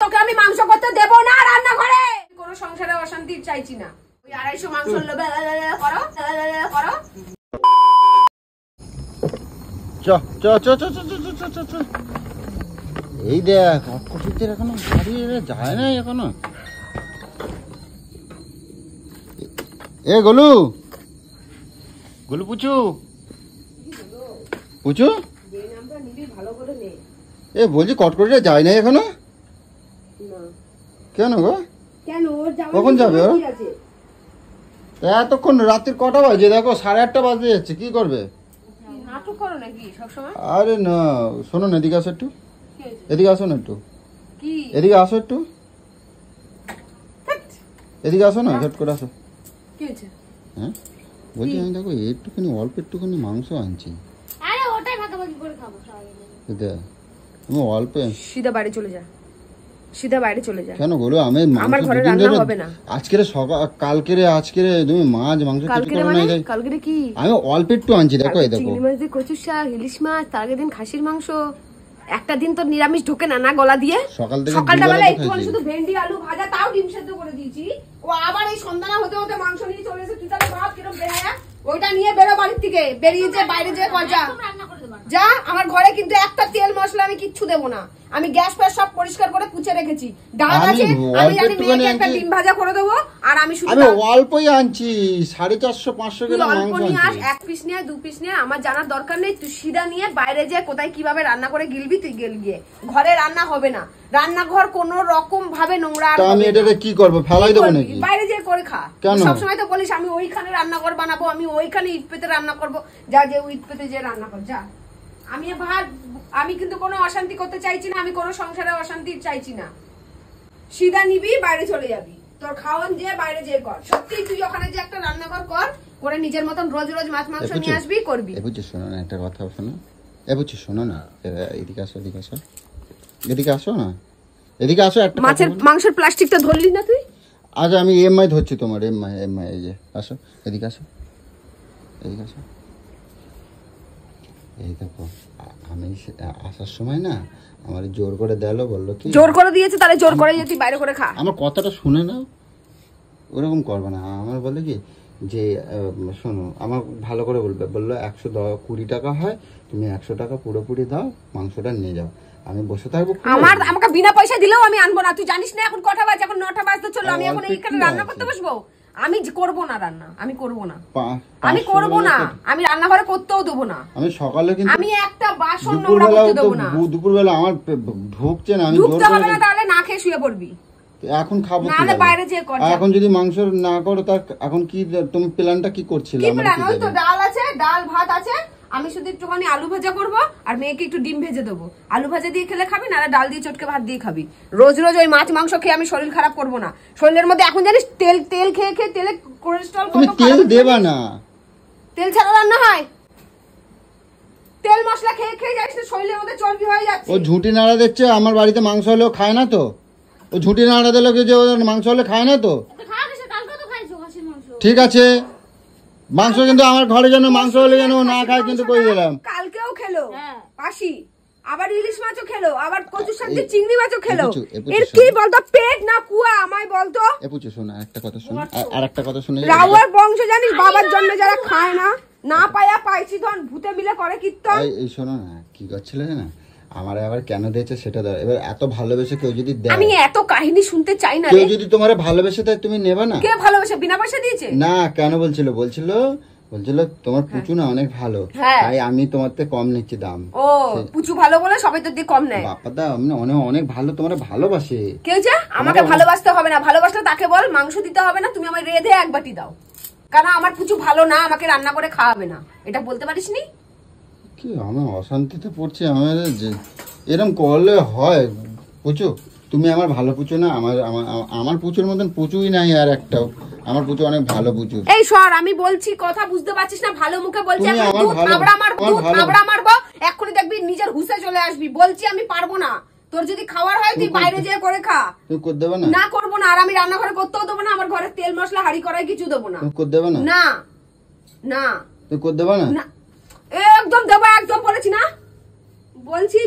তোকে আমি মাংস করতে দেবো না রান্না ঘরে। কোনো সংসারে অশান্তি চাইছি না। ওই 250 মাংস করো করো। এই দেখ অক্ষশিতের এখনো গাড়ি যায় না এখনো। এ গোলু গোলু পুচু পুচু এ বলছি কটকটিটা যায় না এখনো কেন গো? কখন যাবে ও? এতক্ষণ রাত্রির কটা বাজে দেখো 8:30 বাজে যাচ্ছে কি করবে? আরে না শোনো না এদিকে আসো একটু এদিকে আসো না একটু এদিকে আসো একটু এদিকে আসো না ঝট করে আসো। হ্যাঁ বলছি আমি দেখো একটুখানি অল্প একটুখানি মাংস আনছি আমি অল্প। সিধা বাড়ি চলে যা সিধা বাইরে চলে যা। কেন বলো আমি আমার ঘরে রান্না হবে না আজকের সকাল কালকের আজকের তুমি মাছ মাংস কিছু করো না। কালকের কি আমি অল্প একটু আনছি দেখো এই দেখো চিংড়ি মাছ দিয়ে কচুর শাক ইলিশ মাছ তার আগের দিন খাসির মাংস একটা দিন তো নিরামিষ ঢোকে না না গলা দিয়ে। সকালবেলা একটুখানি শুধু ভেন্ডি আলু ভাজা তাও ডিম সেদ্ধ করে দিয়েছি। ও আবার এই সন্ধ্যা হতে হতে মাংস নিয়ে চলে এসে তুই তাহলে ভাব কিরকম বেহায়া। ওইটা নিয়ে বেরো বাড়ির থেকে বেরিয়ে যে বাইরে যে যা যা। আমার ঘরে কিন্তু একটা তেল মশলা আমি কিচ্ছু দেবো না। আমি গ্যাস ফ্যাস সব পরিষ্কার করে পুছে রেখেছি। ডাল আছে আমি জানি মেয়েকে একটা ডিম ভাজা করে দেবো। আর আমি শুধু আমি অল্পই আনছি 450-500 গ্রাম মাংস আনছি। এক পিস নিয়ে 2 পিস নিয়ে আমার জানার দরকার নেই। তুই সিধা নিয়ে বাইরে যে কোথায় কিভাবে রান্না করে গিলবি তুই গিয়ে ঘরে রান্না হবে না। রান্নাঘর কোন রকম ভাবে নোংরা। আমি এটাকে কি করব ফেলাই দেব নাকি? বাইরে যে করে খা। সবসময় তো বলিস আমি ওইখানে রান্নাঘর বানাবো আমি ওইখানে ইট পেতে রান্না করবো। যা যে ইট পেতে যে রান্না কর যা। আমি কিন্তু কোনো অশান্তি করতে চাইছি না। আমি কোনো সংসারে অশান্তি চাইছি না। সিধা নিবি বাইরে চলে যাবি তোর খাওয়ান যে বাইরে যে কর। সত্যি তুই ওখানে যে একটা রান্নাঘর করে নিজের মতন রোজ রোজ মাছ মাংস নিয়ে আসবি করবি। বুঝছিস শোনো না একটা কথা শোনো বুঝছিস শোনো না এদিকে আসো এদিকে আসো এদিকে আসো না এদিকে আসো। একটা মাছের মাংসের প্লাস্টিকটা ধরলি না তুই? আজ আমি এমআই ধরছি তোমার এমআই এই যে আসো এদিকে আসো এদিকে আসো। এই দেখো আমি আসার সময় না আমার জোর করে দেলো বললো কি জোর করে দিয়েছে তাহলে জোর করে যেতে বাইরে করে খা। আমার কথাটা শুনে নাও ওরকম করবে না। আমার বলে কি যে শোনো আমার ভালো করে বললো 120 টাকা হয় তুমি 100 টাকা পুরোপুরি দাও মাংসটা নিয়ে যাও আমি বসে থাকবো। আমাকে বিনা পয়সা দিলেও আমি আনবো না। তুই জানিস না এখন কটা বাজে? এখন 9টা বাজতে চললো। আমি এখন এইখানে রান্না করতে বসবো? আমি করবো না রান্না। আমি করবো না আমি করবো না। আমি রান্নাঘরে করতেও দেবো না। আমি সকালে কিন্তু আমি একটা বাসন নোংরা করতে দেবো না। দুপুরবেলা আমার ঢুকছে না। আমি ঢুকতে হবে না তাহলে না খেয়ে শুয়ে পড়বি। এখন খাবো না বাইরে যে কর। এখন যদি মাংস না করো তার এখন কি তুমি প্ল্যানটা কি করছিলে? কি প্ল্যান? ওই তো ডাল আছে ডাল ভাত আছে। আমি শুধু একটুখানি আলু ভাজা করবো আর মেয়েকে একটু ডিম ভেজে দেবো। আলু ভাজা দিয়ে খেলে খাবি না ডাল দিয়ে চটকে ভাত দিয়ে খাবি। রোজ রোজ ওই মাছ মাংস খেয়ে আমি শরীর খারাপ করবো না। শরীরের মধ্যে এখন জানিস তেল খেয়ে খেয়ে তেলে কোলেস্ট্রল তুমি তেল দেবা না। তেল ছাড়া রান্না হয়? তেল মশলা খেয়ে খেয়ে জানিস না শরীরের মধ্যে চর্বি হয়ে যাচ্ছে। ও ঝুঁটি নাড়া দিচ্ছে আমার বাড়িতে মাংস হলেও খায় না তো। ও ঝুঁটি নাড়া দিলে যে মাংস হলে খায় না তো। ঠিক আছে মাংস কিন্তু আমার ঘরে যেন মাংস হলে যেন না খায় কিন্তু কই দিলাম। কালকেও খেলো পাশি আবার ইলিশ মাছও খেলো আবার কচুর শাক দিয়ে চিংড়ি মাছও খেলো। এর কি বলতো পেট না কুয়া আমায় বলতো? এপুচু শোনা একটা কথা শোনা আর একটা কথা শুনে রাউয়ার বংশ জানিস বাবার জন্য যারা খায় না পায়া পাইছি ধন ভূতে মিলে করে কীর্তন। এই শোনো না কি করছিলে না আমার আবার কেন দিয়েছে সেটা দাও। এবার এত ভালোবেসে কেউ যদি দেয় আমি এত কাহিনী শুনতে চাই না। কেউ যদি তোমারে ভালোবেসে দেয় তুমি নেবে না? কে ভালোবেসে বিনা পয়সা দিয়েছে? না কেন বলছিল তোমার পুচু না অনেক ভালো তাই আমি তোমার থেকে কম নিচ্ছি দাম। ও পুচু ভালো বলে সবাই তো দিয়ে কম নেয়। বাবা দা অনেক ভালো তোমার ভালোবাসে। কেউ যে আমাকে ভালোবাসতে হবে না। ভালোবাসলে তাকে বল মাংস দিতে হবে না তুমি আমায় রেঁধে এক বাটি দাও। কারণ আমার পুচু ভালো না আমাকে রান্না করে খাওয়াবে না এটা বলতে পারিস নি? কি আমি অশান্তিতে পড়ছি। আমার এরকম করলে হয় পুচু? তুমি আমার ভালো পুচু না? আমার পুচুর মতন পুচুই নাই আর একটাও। আমার পুচু অনেক ভালো পুচু। এই সর আমি বলছি কথা বুঝতে পারছিস না? ভালো মুখে বলছি আমরা মারবো এক্ষুনি দেখবি নিজের হুসে চলে আসবি। বলছি আমি পারবো না। তোর যদি খাওয়ার হয় তুই বাইরে যেয়ে করে খা। তুই করে দেবে না? না করবো না। আর আমি রান্নাঘরে করতেও দেবো না। আমার ঘরে তেল মশলা হাড়ি করাই কিছু দেবো না। তুই করে দেবে না? না না তুই করে দেবে না? একদম দেবো একদম বলেছি না। বলছি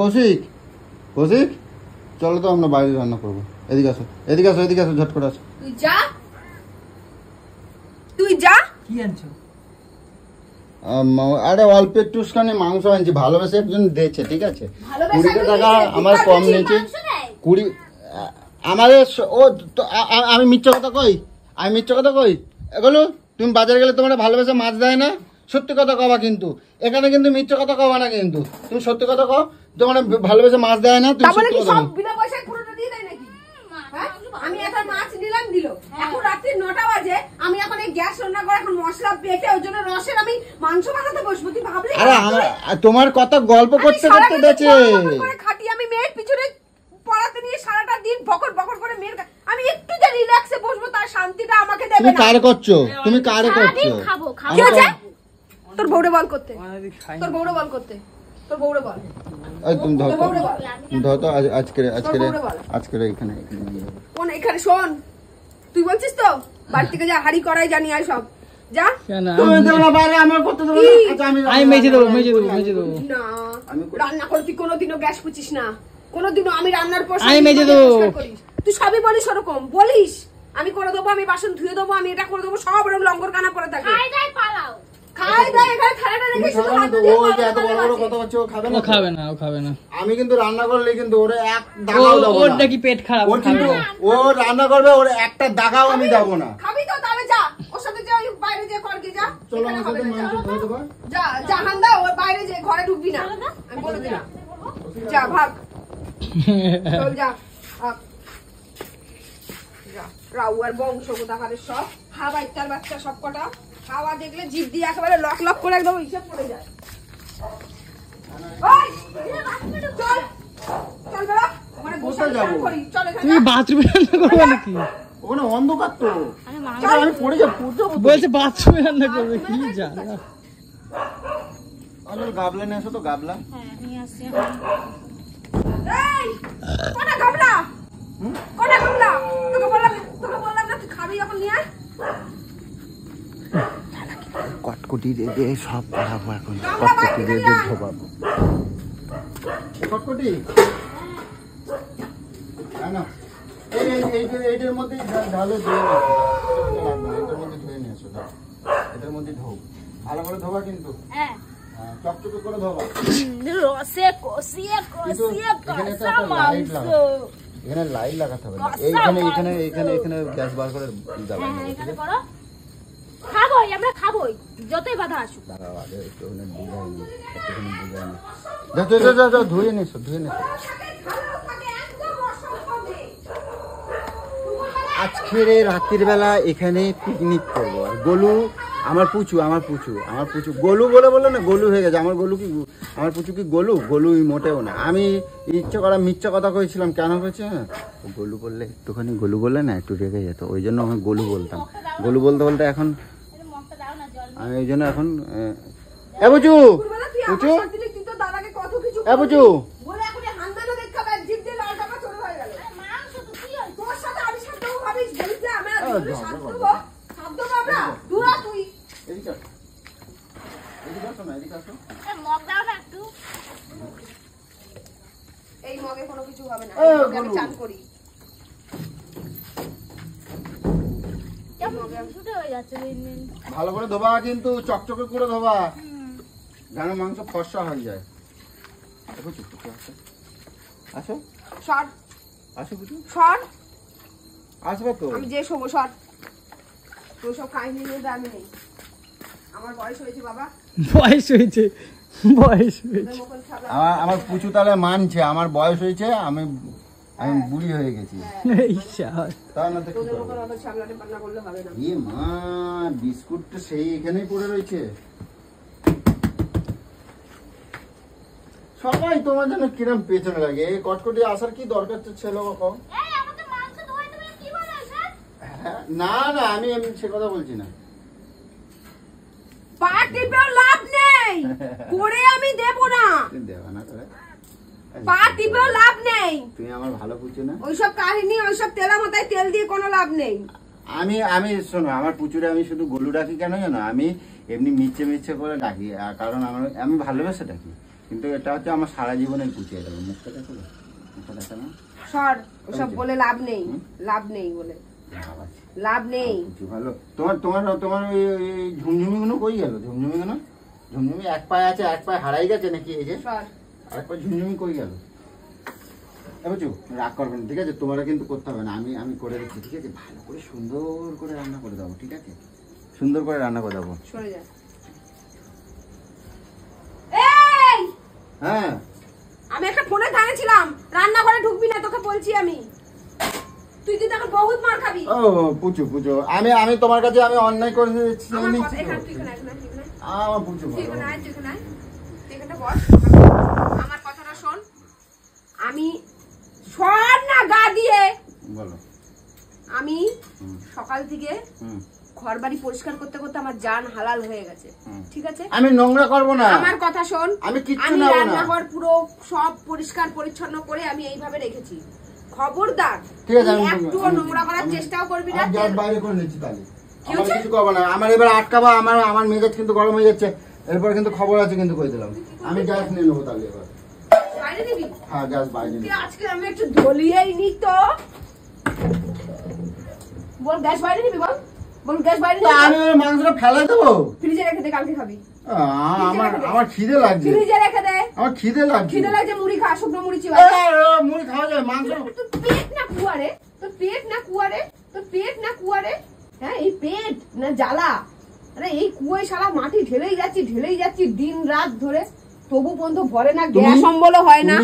কৌশিক কৌশিক চলো তো আমরা বাইরে রান্না করবো। এদিকে আসো, এদিকে আসো, এদিকে আসো, ঝট করে আসো। তুই যা। কি আনছো? আরে অল্প একটুখানি মাংস আনছি, ভালোবেসে একজন দিয়েছে, ঠিক আছে? 20 টাকা আমার কম নিয়েছে। 20 আমাদের ও আমি মিথ্যা কথা কই? আমি মিথ্যা কথা কই? এগুলো তুমি বাজারে গেলে তোমার ভালোবেসে মাছ দেয় না? সত্যি কথা কবা, কিন্তু এখানে কিন্তু মিথ্যা কথা কবা না, কিন্তু তুমি সত্যি কথা কও, তোমার ভালোবেসে মাছ দেয় না, তুমি সত্যি কথা বলো। বিনা পয়সায় পুরোটা দিয়ে দেয় নাকি? আমি এখন মাছ নিলাম দিল, এখন রাত্রি 9টা বাজে, আমি এখন এই গ্যাস রান্না করে এখন মশলা পেটে ওর জন্য রসের আমি মাংস বানাতে বসবো, তুই ভাবলি? আরে তোমার কথা গল্প করতে করতে বেঁচে খাটি আমি মেয়ের পিছনে পড়াতে নিয়ে সারাটা দিন বকর বকর করে মেয়ের আমি একটু যে রিল্যাক্সে বসবো তার শান্তিটা আমাকে দেবে না। তুমি কারে করছো? তুমি কারে করছো? কি আছে? তোর বউরে বল করতে, তোর বউরে বল করতে, তোর বউরে বল। এই তুমি ধর তো আজকে এখানে কোন এখানে শোন, তুই বলছিস তো বাড়ি থেকে যা হাড়ি করাই জানি আয় সব যা। তুমি দেব না বাইরে, আমার করতে দেব না। আচ্ছা আমি মেজে দেবো। না রান্না করে তুই কোনোদিনও গ্যাস পুছিস না, কোনোদিনও। আমি রান্নার পর আমি মেজে দেবো। তুই সবই বলিস ওরকম বলিস, আমি করে দেবো, আমি বাসন ধুয়ে দেবো, আমি এটা করে দেবো, সব ওরকম লঙ্গর কানা পরে থাকে। আমি কিন্তু রান্না করলে কিন্তু ওরে এক দাগাও দেবো না। ওর নাকি পেট খারাপ, ওর কিন্তু ও রান্না করবে, ওর একটা দাগাও আমি দেবো না। খাবি তো তাহলে যা, ওর সাথে যা, বাইরে যে কর কি যা। চলো আমার সাথে মাংস ধুয়ে দেবো। যা জাহান্দা, ওর বাইরে যে ঘরে ঢুকবি না, আমি বলে দিলাম। যা ভাগ, চল যা ভাগ। যা রাউ আর বংশ কোথাকারের সব হাওয়া, ইত্যার বাচ্চা সব কটা হাওয়া দেখলে জিভ দিয়ে একেবারে লক লক করে একদম হিসাব পড়ে যায়। চল চল বেড়া, ওখানে বসে করি, চল এখানে। তুমি বাথরুমে রান্না করবে নাকি? ওখানে অন্ধকার তো, আমি পড়ে যাবো। বলছে বাথরুমে রান্না করবে, কি জানা। গাবলা নিয়ে আসো তো, গাবলা। কোনা গাবলা, কোনা গাবলা? তোকে বললাম না তুই খাবি, এখন নিয়ে আয়। কটকটি রে সব করাবো এখন, কটকটি রে ধোবাবো। কটকটি না এইটার মধ্যে ঢালে ধুয়ে এটার মধ্যে ধুয়ে নিয়ে আসো, এটার মধ্যে ধোও, ভালো করে ধোবা, কিন্তু চকচকে করে ধোবা। এখানে লাইট লাগাতে হবে, এইখানে গ্যাস বার করে খাবোই, আমরা খাবোই যতই বাধা আসুক। ধুয়ে নিছো, ধুয়ে নিছো। আজকের রাত্রির বেলা এখানে পিকনিক করবো। আর গোলু আমার পুচু গোলু বলে না, গোলু হয়ে গেছে। আমার পুচু কি গোলু মোটেও না। আমি মিথ্যা কথা কইছিলাম, কেন কইছি হ্যাঁ, গোলু বললে একটুখানি, গোলু বললে না একটু রেগে যেত, ওই জন্য আমি গোলু বলতাম। গোলু বলতে এখন আমি ওই জন্য এখন পুচু এই মগে কোনো কিছু হবে না, আমি চান করি। ভালো করে ধোবা, কিন্তু চকচকে করে ধোবা, যেন মাংস ফর্সা হয়ে যায়। আসো শর্ট, আসো পুচু, শর্ট আসবে তো। আমি যে শোবো শর্ট, তোর সব কাহিনী নিয়ে দামি নেই। আমার বয়স হয়েছে বাবা, বয়স হয়েছে। আমার পুচু তাহলে মানছে আমার বয়স হয়েছে, আমি বুড়ি হয়ে গেছি। বিস্কুটটা সেই এখানেই পড়ে রয়েছে। সবাই তোমার জন্য কিরম পেছনে লাগে, কটকটি আসার কি দরকার ছিল? না না, আমি সে কথা বলছি না। লাভ নেই করে, আমি দেবো না, পা টিপেও লাভ নেই। তুমি আমার ভালো বুঝছো না, ওইসব কাহিনী, ওইসব তেলা মাথায় তেল দিয়ে কোনো লাভ নেই। আমি শোনো, আমার পুচুরে আমি শুধু গোলু ডাকি কেন জানো, আমি এমনি মিচ্ছে করে ডাকি, কারণ আমি ভালোবেসে ডাকি, কিন্তু এটা হচ্ছে আমার সারা জীবনের পুচু। এটা মুখটা দেখো, সর, ওসব বলে লাভ নেই, লাভ নেই বলে লাভ নেই। ভালো তোমার তোমার তোমার ওই ঝুমঝুমি গুলো কই গেল? ঝুমঝুমি গুলো, ঝুমঝুমি এক পায়ে আছে, এক পায়ে হারাই গেছে নাকি? এই যে এক পায়ে ঝুমঝুমি কই গেল? বুঝছো, রাগ করবেন, ঠিক আছে? তোমরা কিন্তু করতে হবে না, আমি আমি করে দিচ্ছি, ঠিক আছে? ভালো করে সুন্দর করে রান্না করে দেবো, ঠিক আছে? সুন্দর করে রান্না করে দেবো। সরে যা। হ্যাঁ, আমি একটা ফোনে দাঁড়িয়েছিলাম, রান্নাঘরে ঢুকবি না, তোকে বলছি আমি। তুই কিন্তু এখন বহুত মার খাবি। ও পুচু পুচু, আমি আমি তোমার কাছে আমি অন্যায় করে দিচ্ছি। আমার কথা এখানে তুই এখানে আমার পুচু তুই এখানে বস, আমার কথাটা শোন। আমি সর না গা দিয়ে বলো। আমি সকাল থেকে ঘর বাড়ি পরিষ্কার করতে করতে আমার জান হালাল হয়ে গেছে, ঠিক আছে? আমি নোংরা করবো না, আমার কথা শোন। আমি কিচ্ছু আমি নেবো না। রান্নাঘর পুরো সব পরিষ্কার পরিচ্ছন্ন করে আমি এইভাবে রেখেছি। খবরদার ঠিক আছে, তুই একটুও নোংরা করার চেষ্টাও করবি না। আমি বাইরে করে নিচ্ছি তাহলে। আমার কিছু করবো না, আমার এবার আটকাবা, আমার আমার মেজাজ কিন্তু গরম হয়ে যাচ্ছে। এরপর কিন্তু খবর আছে, কিন্তু কই দিলাম। আমি গ্যাস নিয়ে নেবো তাহলে এবার। বাইরে নিবি? হ্যাঁ, গ্যাস বাইরে নিবো। আজকে আমি একটু দলিয়েই নি তো। বল গ্যাস বাইরে নিবি, বল বল গ্যাস বাইরে নিবি। আমি ওই মাংসটা ফেলে দেবো, ফ্রিজে রেখে দে, কালকে খাবি। আমার আমার খিদে লাগছে, ফ্রিজে রেখে দে। আমার খিদে লাগছে। খিদে লাগছে, মুড়ি খা, শুকনো মুড়ি চিবা। মুড়ি খাওয়া যায়, মাংস। তোর পেট না কুয়ারে, তোর পেট না কুয়ারে, তোর পেট না কুয়ারে। হ্যাঁ, এই পেট না জ্বালা। আরে এই কুয়োয় শালা মাটি ঢেলেই যাচ্ছি দিন রাত ধরে, তবু পর্যন্ত ভরে না, গ্যাস অম্বল হয় না।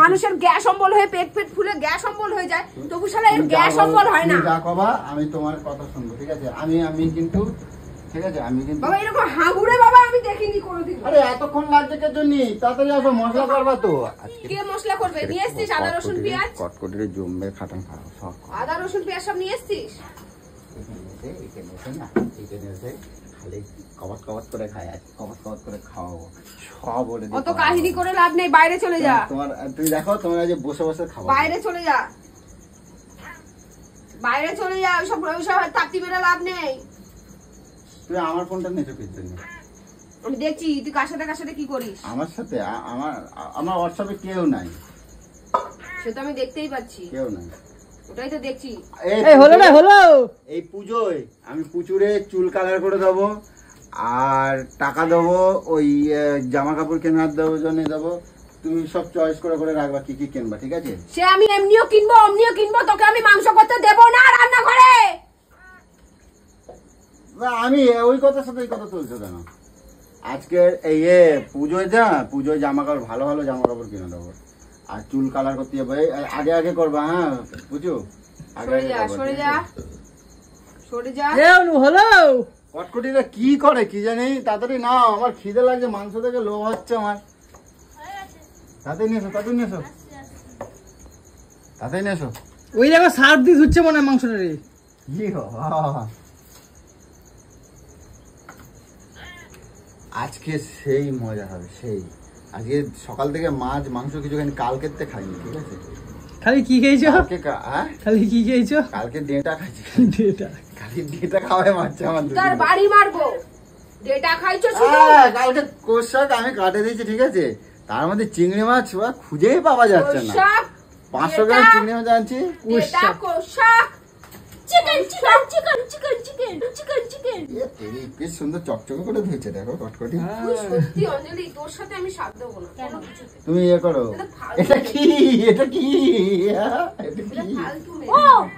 মানুষের গ্যাস অম্বল হয়ে পেট পেট ফুলে গ্যাস অম্বল হয়ে যায়, তবু শালা এর গ্যাস অম্বল হয় না। যা কবা আমি তোমার কথা শুনবো, ঠিক আছে? আমি আমি কিন্তু, ঠিক আছে? আমি কিন্তু বাবা এরকম হাগুড়ে বাবা আমি দেখিনি কোনোদিন। আরে এতক্ষণ লাগছে কে জন্য? তাড়াতাড়ি আসো, মশলা করবা তো। কে মশলা করবে? নিয়ে এসছিস আদা রসুন পেঁয়াজ? কটকটিরে জমবে খাটান খাওয়া সব। আদা রসুন পেঁয়াজ সব নিয়ে এসছিস? খালি কবাত কবাত করে খায়, কবাত কবাত করে খাওয়াবো সব। বলে অত কাহিনী করে লাভ নেই, বাইরে চলে যা। তোমার তুমি দেখো, তোমরা যে বসে বসে খাবো, বাইরে চলে যা, বাইরে চলে যা। ওইসব তাপ্তি মেরে লাভ নেই। তুই আমার ফোনটা নিচে পিছতে নি। আমি দেখছি তুই কার সাথে কি করিস। আমার সাথে আমার আমার হোয়াটসঅ্যাপে কেউ নাই, সে তো আমি দেখতেই পাচ্ছি, কেউ নাই। ওটাই তো দেখছি। এই হলো না হলো। এই পুজোয় আমি পুচুরে চুল কালার করে দেবো, আর টাকা দেবো, ওই জামা কাপড় কেনার দেবো, জন্য দেবো। তুমি সব চয়েস করে করে রাখবা কি কি কিনবা, ঠিক আছে? সে আমি এমনিও কিনবো অমনিও কিনবো, তোকে আমি মাংস করতে দেবো না রান্নাঘরে। আমি ওই কথার সাথে এই কথা চলছে কেন? আজকে এই পুজোয় পুজোয় জামা কাপড়, ভালো ভালো জামা কাপড় কিনে দেবো, আর চুল কালার করতে যাবো। আগে আগে করবা, হ্যাঁ বুঝো? সরে যা। হলো। কটকটিরা কি করে কি জানি? তাড়াতাড়ি না, আমার খিদে লাগছে, মাংস থেকে লোভ হচ্ছে আমার। তাড়াতাড়ি নিয়ে এসো, তাড়াতাড়ি নিয়ে এসো, তাড়াতাড়ি নিয়ে এসো। ওই দেখো সার দিয়ে ধুচ্ছে মনে হয় মাংসটা রে। কি আজকে সেই মজা হবে, সেই। আজকে সকাল থেকে মাছ মাংস কিছু খাইনি, কালকের থেকে খাইনি, ঠিক আছে? খালি কি খেয়েছো? খালি কি খেয়েছো? কালকে ডেটা খাইছি, ডেটা। খালি ডেটা খাওয়াই মারছে আমার। তার বাড়ি মারবো, ডেটা খাইছো শুধু। কালকে কোষ শাক আমি কাটে দিয়েছি, ঠিক আছে? তার মধ্যে চিংড়ি মাছ খুঁজেই পাওয়া যাচ্ছে না। 500 গ্রাম চিংড়ি মাছ আনছি। বেশ সুন্দর চকচকে করে ধুয়েছে, দেখো কটকটি। তুমি ইয়ে করো, এটা কি? এটা কি?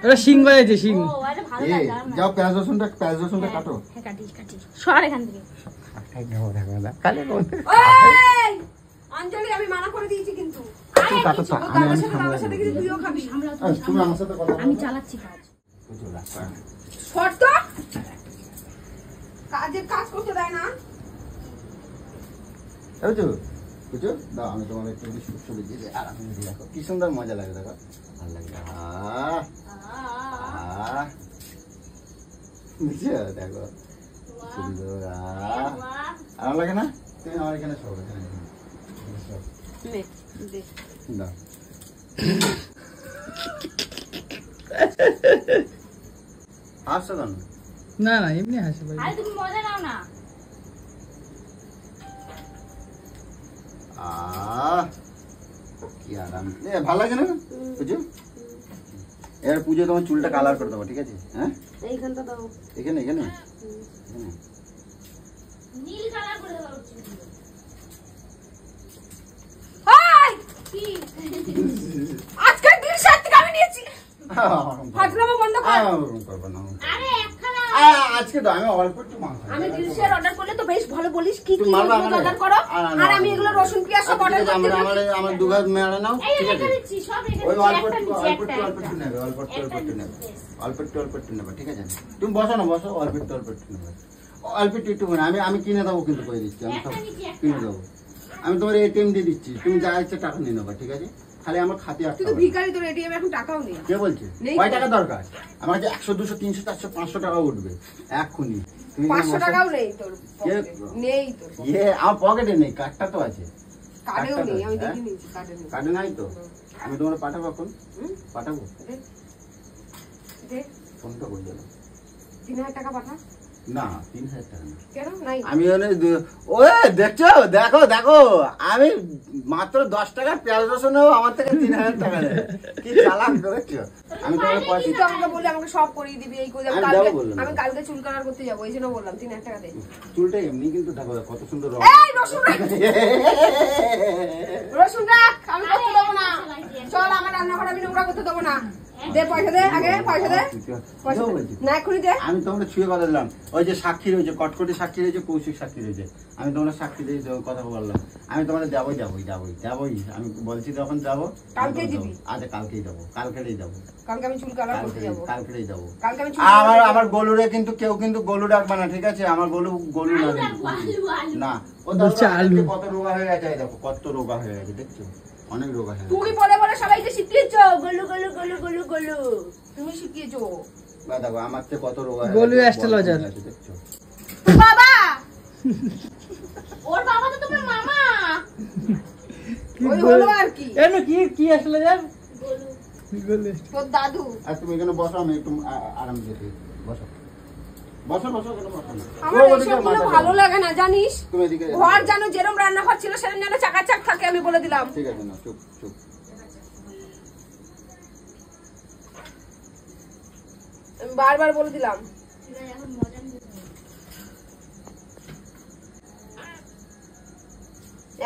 ওটা শিং বাজেছে, শিং। যাও পেঁয়াজ রসুনটা কাটো। সর এখান থেকে। অঞ্জলি আমি মানা করে দিয়েছি কিন্তু। তুমি আমার সাথে কথা আমি চালাচ্ছি কাজ। কাজের কাজ করতে দেয় না। বুঝছো দাও, আমি তোমার একটু ছবি দিয়ে আর আমি দেখো কি সুন্দর মজা লাগে, দেখো ভালো লাগে। বুঝছো, দেখো সুন্দর। আমার লাগে না? তুমি আমার এখানে সব দাও। হাসছো কেন? না না এমনি হাসি ভাই। আরে তুমি মজা নাও না। কি আরাম ভালো লাগে না পুজো? এবার পুজো তোমার চুলটা কালার করে দেবো, ঠিক আছে? হ্যাঁ এইখানটা দাও, এখানে এখানে নীল কালার করে দাও। আজকে দিন সাত থেকে আমি নিয়েছি। ফাজলামো বন্ধ কর। আরে একখানা আজকে তো আমি অল্প একটু মাংস আমি দিলশের অর্ডার করলে তো বেশ ভালো বলিস কি কি অর্ডার করো, আর আমি এগুলো রসুন পেঁয়াজ সব অর্ডার করতে দিই। আমার দুগাছ মেরে নাও, এই ঠিক আছে? রেখে দিচ্ছি, সব রেখে ওই দিচ্ছি। অল্প একটা একটু নিচ্ছি, অল্প একটু অল্প একটু নেবে, অল্প একটু অল্প একটু নেবে, অল্প একটু অল্প একটু নেবে, ঠিক আছে? তুমি বসো না, বসো, অল্প একটু অল্প একটু নেবে, অল্প একটু একটু করে। আমি কিনে দেবো, কিন্তু করে দিচ্ছি, আমি সব কিনে দেবো। আমি তোমার এটিএম দিয়ে দিচ্ছি, তুমি যা ইচ্ছে টাকা নিয়ে নেবে, ঠিক আছে? খালি আমার খাতে আসতে তুই তো হবে। ভিখারি, তোর এটিএম এখন টাকাও নেই। কে বলছে নেই কয় তো। টাকা দরকার? আমার কাছে 100 200 300 400 500 টাকা উঠবে এক্ষুনি। তুমি 500 টাকাও নেই তোর পকেটে। নেই তোর ইয়ে আমার পকেটে নেই, কার্ডটা তো আছে। কার্ডেও নেই, আমি হ্যাঁ? দেখে নিয়েছি কার্ডে নেই। কার্ডে নাই তো? আমি তোমার পাঠাবো এখন, পাঠাবো। দে ফোনটা করে দিলাম। 3000 টাকা পাঠা। না 3000 টাকা না, কেন নাই? আমি ওই দেখছো, দেখো দেখো, আমি মাত্র 10 টাকা পেঁয়াজ রসুন নেবো, আমার থেকে 3000 টাকা নেবে। কি চালাক দেখছো? আমি তোমার তুই পয়সা তো আমাকে বললি আমাকে সব করিয়ে দিবি, এই করে আমি কালকে যাবো বললাম। আমি কালকে চুল কালার করতে যাবো, এই জন্য বললাম 3000 টাকা দে। চুলটা এমনি কিন্তু দেখো কত সুন্দর রং। এই রসুন রাখ, রসুন রাখ, আমি করতে দেবো না। চল আমার রান্নাঘর আমি নোংরা করতে দেবো না। দে পয়সা দে, আগে পয়সা দে, পয়সা দে। না এক্ষুনি দে। আমি তোমরা ছুঁয়ে কথা দিলাম, ওই যে সাক্ষী রয়েছে, কটকটি সাক্ষী রয়েছে, কৌশিক সাক্ষী রয়েছে, আমি তোমরা সাক্ষী দিয়ে কথা বললাম। আমি তোমরা যাবোই যাবোই যাবোই যাবোই, আমি বলছি তখন যাবো। কালকেই দিবি? আচ্ছা কালকেই যাবো, কালকেই যাবো, কালকে আমি চুল কালার করতে যাবো। কালকেই যাবো। কালকে আমি চুল আমার গলুরে কিন্তু কেউ কিন্তু গলু রাখবে না, ঠিক আছে? আমার গলু না কিন্তু। না ও বলছে আলু। কত রোগা হয়ে গেছে, এই দেখো কত রোগা হয়ে গেছে, দেখছো? অনেক রোগা হয়ে গেছে। তুমি বলে বলে সবাইকে শিখিয়েছো গলু গলু গলু গলু গলু, তুমি শিখিয়েছো। বা দেখো আমার চেয়ে কত রোগা হয়ে গলু গেছে, astrologer। দেখছো? বাবা, ওর বাবা তো তোমার মামা। ওই হলো আর কি, এনো কি কি আসলে যার বলু বলে তোর দাদু। আর তুমি এখানে বসো, আমি একটু আরাম দিতে বসো, বসো বসো, এখানে বসো না। আমার এইসব গুলো ভালো লাগে না জানিস। তুমি এদিকে ঘর জানো যেরকম রান্নাঘর ছিল সেরকম যেন চাকাচাক থাকে, আমি বলে দিলাম। ঠিক আছে, না চুপ চুপ। আমি বারবার বলে দিলাম। এখন মজা নিতে হবে।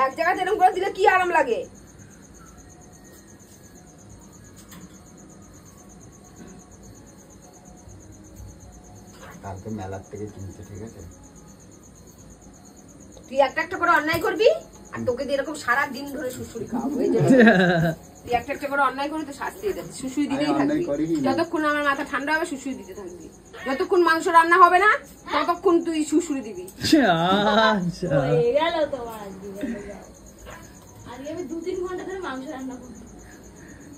এক জায়গায় এরকম করে দিলে কি আরাম লাগে। কালকে মেলার থেকে কিনতে, ঠিক আছে? তুই একটা একটা করে অন্যায় করবি, আর তোকে দিয়ে এরকম সারা দিন ধরে সুসুরি খাওয়াবো। এই জন্য তুই একটা একটা করে অন্যায় করে তো শাস্তি দিয়ে যাবি, সুসুই দিতেই আমি অন্যায় থাকবি। করিই না। যতক্ষণ আমার মাথা ঠান্ডা হবে সুসুই দিতে থাকবি, যতক্ষণ মাংস রান্না হবে না ততক্ষণ তুই সুসুরি দিবি। আচ্ছা হয়ে গেল তোমার আজকে। আজকে আমি 2-3 ঘন্টা ধরে মাংস রান্না করব।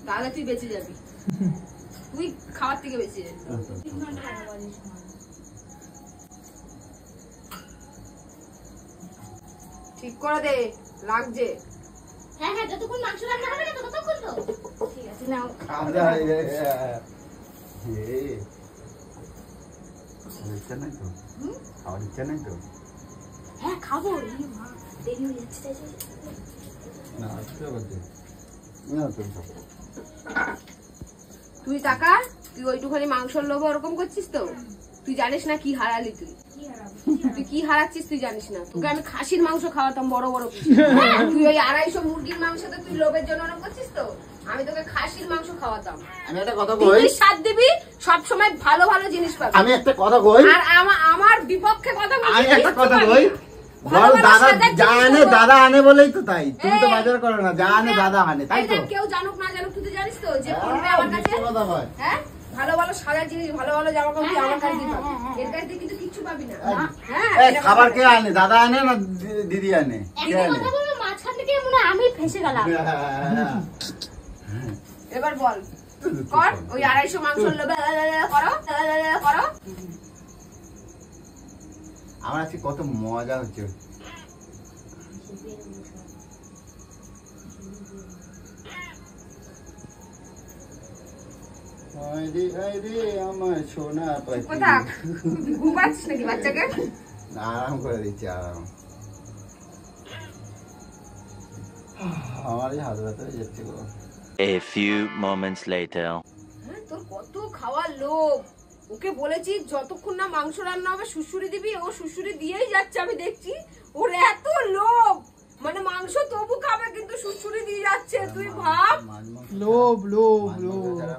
তাহলে তুই বেঁচে যাবি, তুই খাওয়ার থেকে বেঁচে যাবি। 3 ঘন্টা রান্না করিস। ঠিক করে দে, লাগছে। হ্যাঁ হ্যাঁ, যতক্ষণ মাংস রান্না হবে না ততক্ষণ তো ঠিক আছে। নাও খাওয়া দাওয়া হয়ে গেছে। ইচ্ছা নাই তো? খাওয়ার ইচ্ছা নাই তো? হ্যাঁ খাবো। এই মা দেরি হয়ে যাচ্ছে। না আসতে বলতে না তো। তুই টাকা, তুই ওইটুখানি মাংসর লোভে ওরকম করছিস তো? তুই জানিস না কি হারালি তুই, তুই কি হারাচ্ছিস তুই জানিস না। তোকে আমি খাসির মাংস খাওয়াতাম বড় বড় piece। তুই ওই 250 মুরগির মাংসতে তুই লোভের জন্য ওরকম করছিস তো? আমি তোকে খাসির মাংস খাওয়াতাম। আমি একটা কথা তুই কই, স্বাদ দিবি, সব সময় ভালো ভালো জিনিস পাবি। আমি একটা কথা কই, আর আমার বিপক্ষে কথা বলছিস, আমি একটা কিচ্ছু কথা পাবি কই। না। বল ভালো ভালো দাদা সাজার যা জিনিস আনে দেবো। দাদা আনে বলেই তো তাই, তুমি তো এই, বাজার করো না, যা আনে দাদা আনে, তাই তো? এই দেখ, কেউ জানুক না জানুক তুই তো জানিস তো যে করবে আমার কাছে। মিথ্যে কথা বল। হ্যাঁ, ভালো ভালো সাজার জিনিস, ভালো ভালো জামা কাপড় তুই আমার কাছে দিবি, এর কাছে দিয়ে কিন্তু কিচ্ছু পাবি না। হ্যাঁ, এই এটা খাবার কথা কে আনে, দাদা আনে না দিদি আনে? কে একটা আনে? কথা বলবো, মাঝখান থেকে মনে হয় আমি ফেসে গেলাম। এবার বল, কর ওই 250 মাংসর লোভে করো করো। আমার আজকে কত মজা হচ্ছে। আমার সোনা পাখি। কোথা ঘুমাচ্ছিস নাকি বাচ্চাকে? আরাম করে দিচ্ছি, আরাম। আমারই হাত ব্যথা হয়ে যাচ্ছে গো। A few moments later. হ্যাঁ, তোর কত খাওয়ার লোভ। ওকে বলেছি যতক্ষণ না মাংস রান্না হবে সুশুরি দিবি, ও সুশুরি দিয়েই যাচ্ছে, আমি দেখছি ওর এত লোভ, মানে মাংস তবু খাবে কিন্তু সুশুরি দিয়ে যাচ্ছে, তুই ভাব। মাছ মাংস লোভ লোভ মাছ মাংস লোভ ছাড়া